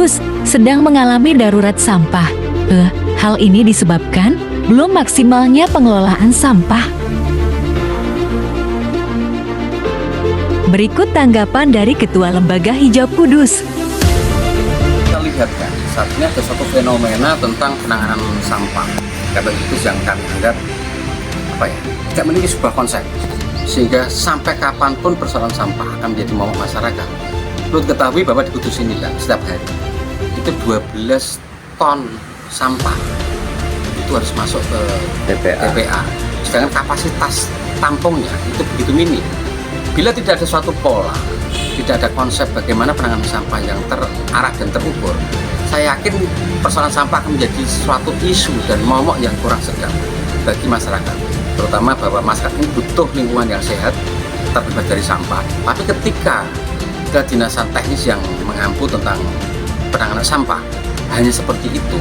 Kudus sedang mengalami darurat sampah. Hal ini disebabkan belum maksimalnya pengelolaan sampah. Berikut tanggapan dari Ketua Lembaga Hijau Kudus. Kita lihat kan, saat ini ada suatu fenomena tentang penanganan sampah. Kata itu yang kami anggap tidak memiliki sebuah konsep, sehingga sampai kapanpun persoalan sampah akan menjadi momok masyarakat. Perlu ketahui bahwa di Kudus ini kan setiap hari itu 12 ton sampah itu harus masuk ke TPA. Sedangkan kapasitas tampungnya itu begitu minim. Bila tidak ada suatu pola, tidak ada konsep bagaimana penanganan sampah yang terarah dan terukur, saya yakin persoalan sampah akan menjadi suatu isu dan momok yang kurang sedap bagi masyarakat. Terutama bahwa masyarakat ini butuh lingkungan yang sehat, terbebas dari sampah. Tapi ketika kedinasan teknis yang mengampu tentang penanganan sampah hanya seperti itu,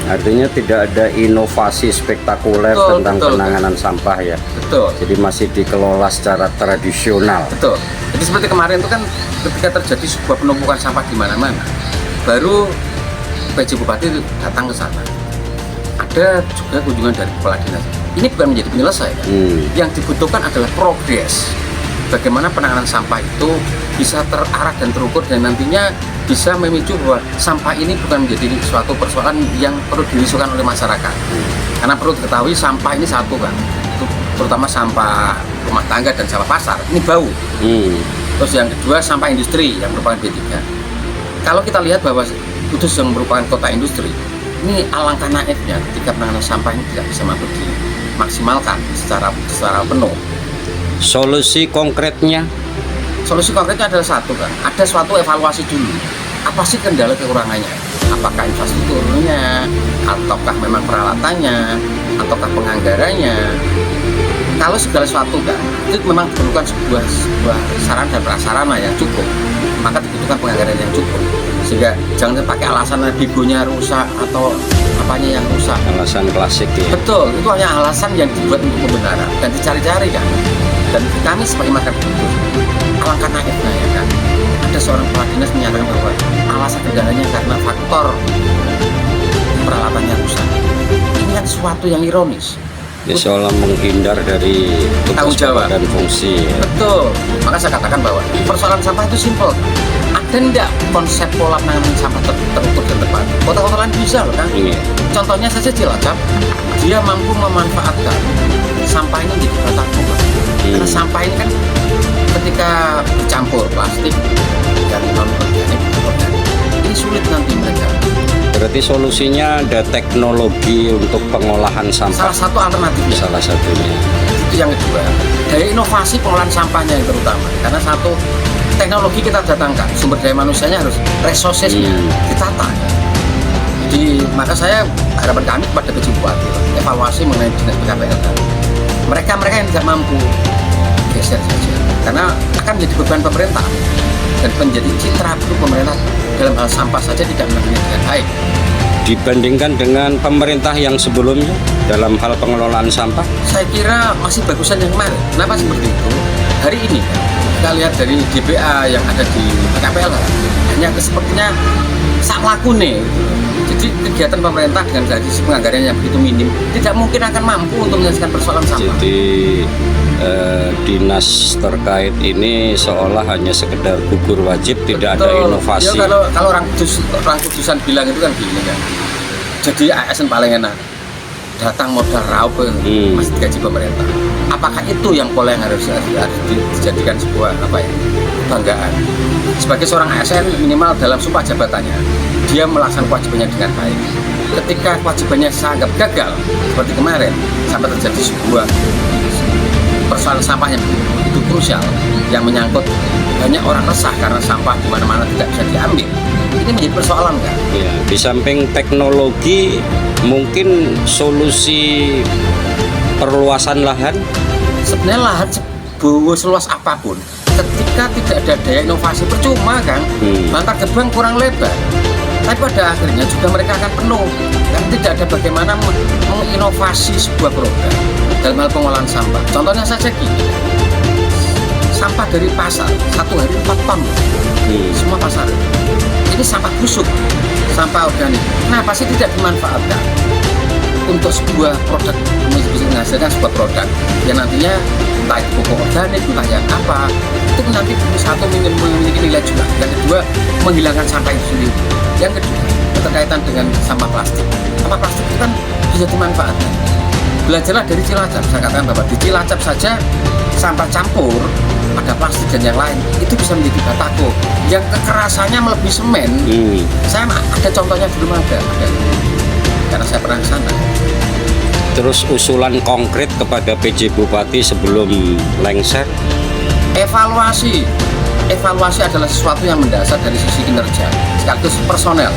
artinya tidak ada inovasi spektakuler tentang penanganan sampah ya. Betul. Jadi masih dikelola secara tradisional. Betul. Jadi seperti kemarin itu kan ketika terjadi sebuah penumpukan sampah di mana-mana, baru PJ Bupati datang ke sana. Ada juga kunjungan dari kepala dinas. Ini bukan menjadi penyelesai kan? Yang dibutuhkan adalah progres. Bagaimana penanganan sampah itu bisa terarah dan terukur dan nantinya bisa memicu bahwa sampah ini bukan menjadi suatu persoalan yang perlu dirisukan oleh masyarakat. Karena perlu diketahui sampah ini satu kan, terutama sampah rumah tangga dan sampah pasar ini bau. Terus yang kedua sampah industri yang merupakan B3. Kalau kita lihat bahwa Kudus yang merupakan kota industri, ini alangkah naifnya ketika penanganan sampah ini tidak bisa mampu dimaksimalkan secara penuh. Solusi konkretnya? Solusi konkretnya adalah satu kan, ada suatu evaluasi dulu. Apa sih kendala kekurangannya? Apakah infrastrukturnya, ataukah memang peralatannya, ataukah penganggarannya? Kalau segala sesuatu kan, itu memang diperlukan sebuah sarana dan prasarana yang cukup, maka dibutuhkan penganggaran yang cukup. Sehingga jangan pakai alasan bigonya rusak atau apanya yang rusak. Alasan klasik ya. Betul, itu hanya alasan yang dibuat untuk pembenaran dan dicari-cari kan. Dan kami sebagai masyarakat Kudus, alangkah naifnya ya kan, ada seorang kepala dinas menyatakan bahwa alasan kendalanya karena faktor peralatannya rusak. Ini kan sesuatu yang ironis. Ya, seolah menghindar dari tanggung jawab dan fungsi ya. Betul, maka saya katakan bahwa persoalan sampah itu simpel. Ada enggak konsep pola penanganan sampah terukur dan tepat? Kota-kota lain bisa loh kan. Contohnya saja Cilacap, dia mampu memanfaatkan sampah ini menjadi bahan bakar. Karena sampah ini kan ketika bercampur plastik dan non-organik, ini sulit nanti mereka. Berarti solusinya ada teknologi untuk pengolahan sampah. Salah satu alternatifnya. Salah satunya. Itu yang kedua. Daya inovasi pengolahan sampahnya yang terutama. Karena satu, teknologi kita datangkan, sumber daya manusianya harus resourcesnya ditata. Jadi maka saya harapan kami kepada PJ Bupati evaluasi mengenai dinas PKPL. Mereka yang tidak mampu geser saja, karena akan menjadi beban pemerintah dan menjadi citra buruk pemerintah dalam hal sampah saja tidak menangani dengan baik. Dibandingkan dengan pemerintah yang sebelumnya dalam hal pengelolaan sampah, saya kira masih bagusan yang kemarin. Kenapa seperti itu? Hari ini kita lihat dari DPA yang ada di PKPL hanya sepertinya sak lakune. Jadi kegiatan pemerintah dengan dari sisi penganggaran yang begitu minim tidak mungkin akan mampu untuk menyelesaikan persoalan sampah. Jadi dinas terkait ini seolah hanya sekedar gugur wajib, tidak ada inovasi. Ya, kalau orang kudusan bilang itu kan gini kan. Jadi ASN paling enak datang modal raup masih digaji pemerintah. Apakah itu yang pola yang harus dijadikan sebuah kebanggaan? Sebagai seorang ASN minimal dalam sumpah jabatannya dia melaksanakan kewajibannya dengan baik. Ketika kewajibannya saya anggap gagal seperti kemarin sampai terjadi sebuah persoalan sampah yang begitu krusial yang menyangkut banyak orang resah karena sampah di mana-mana tidak bisa diambil. Ini menjadi persoalan kan? Ya, di samping teknologi mungkin solusi perluasan lahan. Sebenarnya lahan seluas apapun ketika tidak ada daya inovasi percuma kan, maka gerbang kurang lebar. Tapi pada akhirnya juga mereka akan penuh karena tidak ada bagaimana menginovasi sebuah program dalam hal pengolahan sampah. Contohnya saja gini, sampah dari pasar satu hari 4 ton, semua pasar ini sampah busuk, sampah organik. Kenapa sih tidak dimanfaatkan untuk sebuah produk, bisa menghasilkan sebuah produk yang nantinya entah itu pupuk organik, entah yang apa, itu nanti satu memiliki nilai jual, yang kedua menghilangkan sampah itu sendiri, yang kedua berkaitan dengan sampah plastik. Sampah plastik itu kan bisa dimanfaatkan. Belajarlah dari Cilacap. Saya katakan bahwa di Cilacap saja sampah campur ada plastik dan yang lain itu bisa menjadi batako yang kekerasannya melebihi semen. Saya ada contohnya di rumah ada karena saya pernah ke sana. Terus usulan konkret kepada PJ Bupati sebelum lengser? Evaluasi adalah sesuatu yang mendasar dari sisi kinerja sekaligus personel.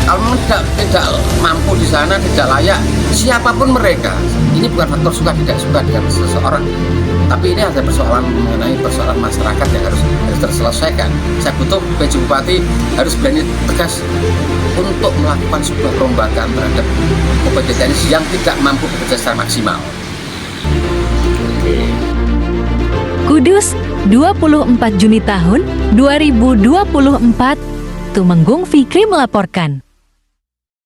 Kalau memang tidak mampu di sana, tidak layak, siapapun mereka, ini bukan faktor suka tidak suka dengan seseorang, tapi ini ada persoalan mengenai persoalan masyarakat yang harus terselesaikan. Saya butuh PJ Bupati harus berani tegas untuk melakukan sebuah perombakan terhadap OPD teknis yang tidak mampu bekerja secara maksimal. Kudus, 24 Juni tahun 2024, Tumenggung Fikri melaporkan.